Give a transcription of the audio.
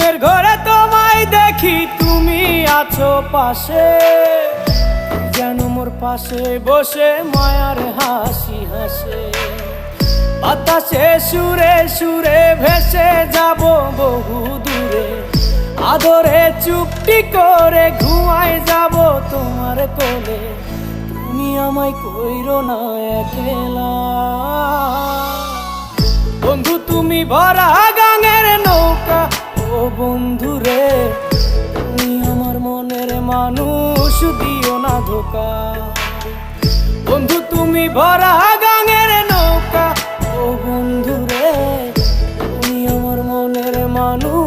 ঘুমের ঘরে তোমায় দেখি, তুমি আছো পাশে, যেন মোর পাশে বসে মায়ার হাসি হাসে। বাতাসে সুরে সুরে ভেসে যাব বহু দূরে, আদরে চুপটি করে ঘুমায় যাব তোমার কোলে। তুমি আমায় কইরো না একলা বন্ধু, তুমি ভরা গাঙের নৌকা। ও বন্ধু রে, তুমি আমার মনের মানুষ, দিও না ধোকা। বন্ধু তুমি ভরা গাঙের নৌকা। ও বন্ধু রে, তুমি আমার মনের মানুষ,